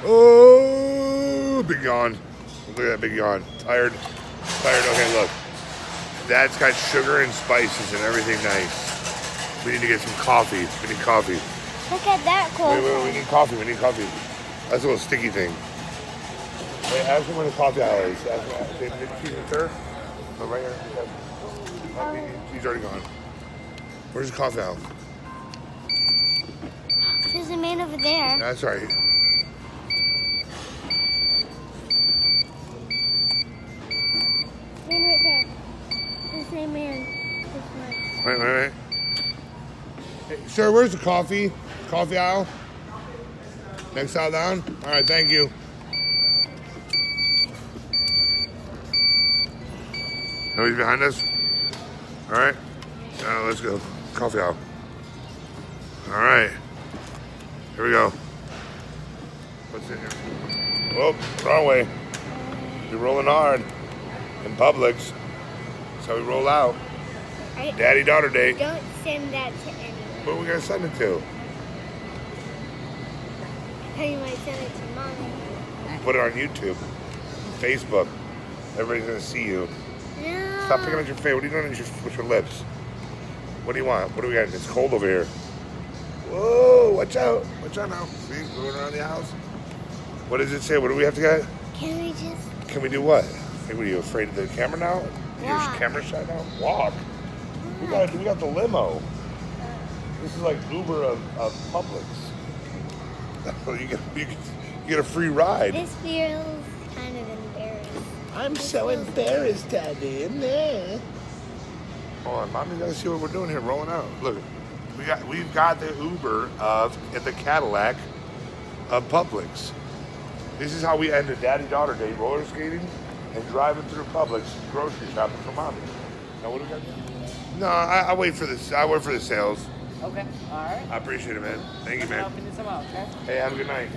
Oh, big yawn. Look at that big yawn. Tired. Okay, look. That's got sugar and spices and everything nice. We need to get some coffee. We need coffee. Look at that cold. Wait, we need coffee. That's a little sticky thing. Wait, ask him where the coffee aisle is. She's in third? Oh, right here. He's already gone. Where's the coffee aisle? There's a man over there. That's right. Man right there. The same man. Wait. Hey, sir, where's the coffee? Coffee aisle? Next aisle down? All right, thank you. Nobody's behind us? All right. Let's go. Coffee aisle. All right. Here we go. What's in here? Whoop, wrong way. You're rolling hard. In Publix. That's how we roll out. Daddy-daughter date. Don't send that to anyone. Where are we going to send it to? You might send it to Mommy. Put it on YouTube. Facebook. Everybody's going to see you. No. Stop picking at your face. What are you doing with your lips? What do you want? What do we got? It's cold over here. Whoa, watch out. Watch out now. See, going around the house. What does it say? What do we have to get? Can we do what? Hey, what are you afraid of the camera now? Your camera shut now? Walk. We got the limo. This is like Uber of Publix. you get a free ride. This feels kind of embarrassed. I'm so embarrassed, Daddy. In there. Hold on, Mommy, gotta see what we're doing here. Rolling out. Look, we've got the Uber at the Cadillac of Publix. This is how we end a daddy-daughter date: roller skating and driving through Publix, grocery shopping for Mommy. Now what do we got? No, I wait for this. I wait for the sales. Okay, all right. I appreciate it, man. Thank you, man. Helping you some out, okay? Hey, have a good night.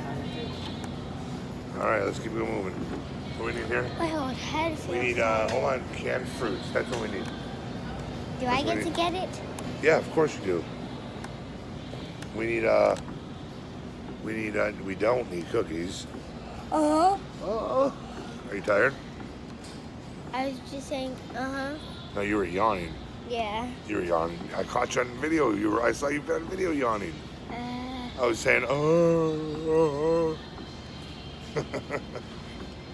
All right, let's keep it moving. What do we need here? My whole head feels We need, hold on, canned fruits. That's what we need. Do I get to get it? Yeah, of course you do. We don't need cookies. Uh-huh. Are you tired? I was just saying, uh-huh. No, you were yawning. Yeah. You were yawning. I caught you on video. I saw you on video yawning. I was saying, oh.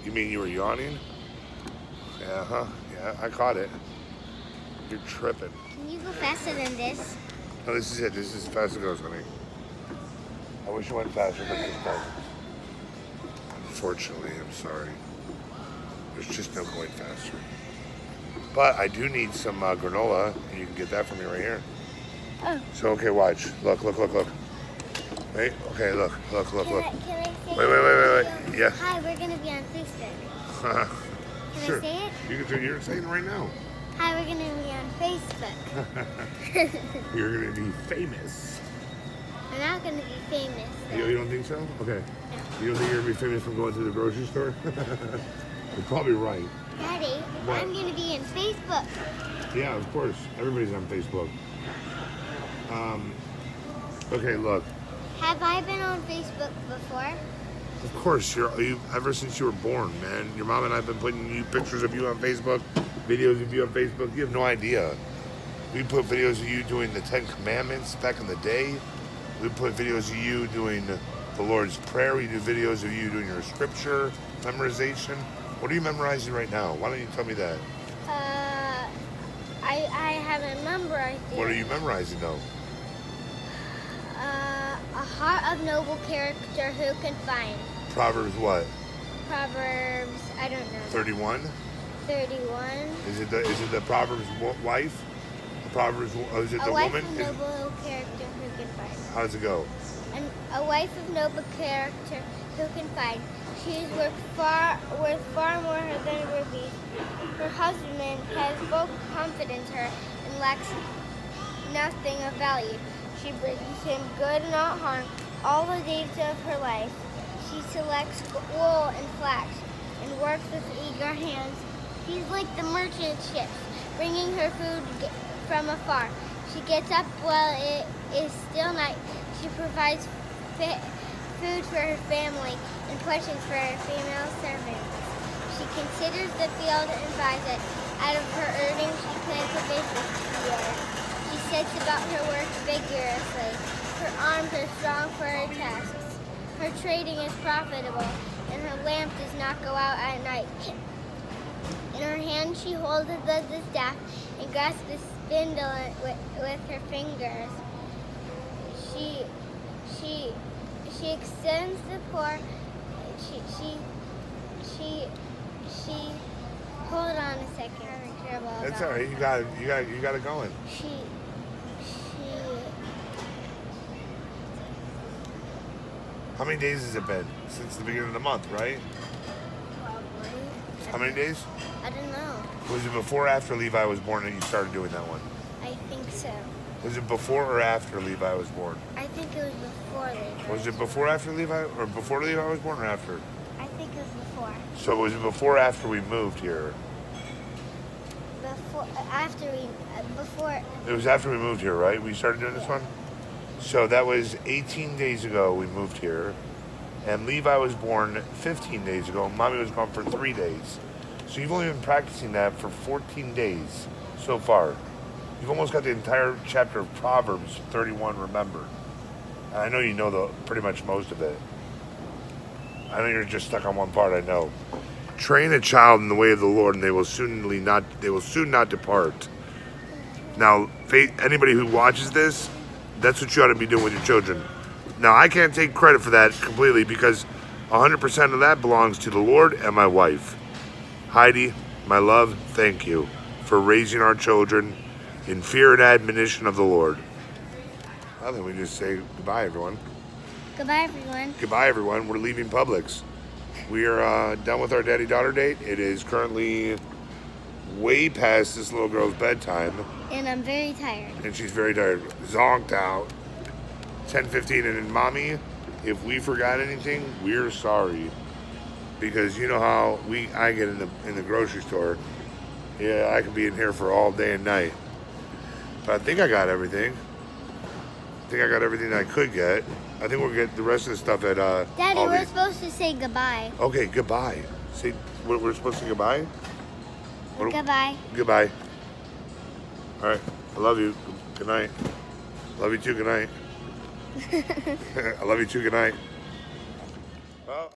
You mean you were yawning? Yeah, huh? Yeah, I caught it. You're tripping. Can you go faster than this? No, this is it. This is as fast as it goes, honey. I wish it went faster, but it doesn't. Unfortunately, I'm sorry. There's just no going faster. But I do need some granola, and you can get that from me right here. Oh. So, okay, watch. Look. Wait, okay, look. Can I say Wait. Yeah. Hi, we're going to be on Facebook. Can Sure. I say it? You're saying it right now. Hi, we're going to be on Facebook. You're going to be famous. I'm not going to be famous. You don't think so? Okay. You don't think you're going to be famous from going to the grocery store? You're probably right. Daddy, What? I'm going to be in Facebook. Yeah, of course. Everybody's on Facebook. Okay, look. Have I been on Facebook before? Of course, you ever since you were born, man. Your mom and I have been putting you pictures of you on Facebook, videos of you on Facebook. You have no idea. We put videos of you doing the 10 Commandments back in the day. We put videos of you doing the Lord's Prayer. We do videos of you doing your scripture memorization. What are you memorizing right now? Why don't you tell me that? I haven't memorized it. What are you memorizing though? A heart of noble character who can find. Proverbs what? Proverbs, I don't know. 31? 31. Is it the Proverbs wife? The Proverbs, is it the A wife woman? of noble character who can find. How does it go? A wife of noble character who can find. She is worth far more than rubies. Her husband has full confidence in her and lacks nothing of value. She brings him good, not harm, all the days of her life. She selects wool and flax and works with eager hands. She's like the merchant ships, bringing her food from afar. She gets up while it is still night. She provides food for her family and portions for her female servants. She considers the field and buys it. Out of her earnings, she plants a business year. She sets about her work vigorously. Her arms are strong for her tasks. Her trading is profitable, and her lamp does not go out at night. In her hand she holds the staff and grasps the spindle with her fingers. She extends the poor. She. Hold on a second. I'm having trouble. That's all right. You got it going. How many days has it been since the beginning of the month, right? Probably. How many days? I don't know. Was it before or after Levi was born that you started doing that one? I think so. Was it before or after Levi was born? I think it was before Levi. Was it before after Levi, or before Levi was born, or after? I think it was before. So was it before or after we moved here? Before. It was after we moved here, right? We started doing this one? So that was 18 days ago we moved here. And Levi was born 15 days ago. Mommy was gone for 3 days. So you've only been practicing that for 14 days so far. You've almost got the entire chapter of Proverbs 31 remembered. And I know you know pretty much most of it. I know you're just stuck on one part, I know. Train a child in the way of the Lord, and they will soon not depart. Now, anybody who watches this, that's what you ought to be doing with your children. Now, I can't take credit for that completely because 100% of that belongs to the Lord and my wife. Heidi, my love, thank you for raising our children in fear and admonition of the Lord. I think we just say goodbye, everyone. Goodbye, everyone. Goodbye, everyone. We're leaving Publix. We are done with our daddy-daughter date. It is currently way past this little girl's bedtime. And I'm very tired. And she's very tired. Zonked out. 10:15. And then, Mommy, if we forgot anything, we're sorry. Because you know how I get in the grocery store. Yeah, I could be in here for all day and night. But I think I got everything. I think I got everything I could get. I think we'll get the rest of the stuff at Daddy, Aldi. we're supposed to say goodbye. Okay, goodbye. Say, we're supposed to say goodbye? Goodbye. Goodbye. All right. I love you. Good night. Love you too. Good night. I love you too. Good night. Well.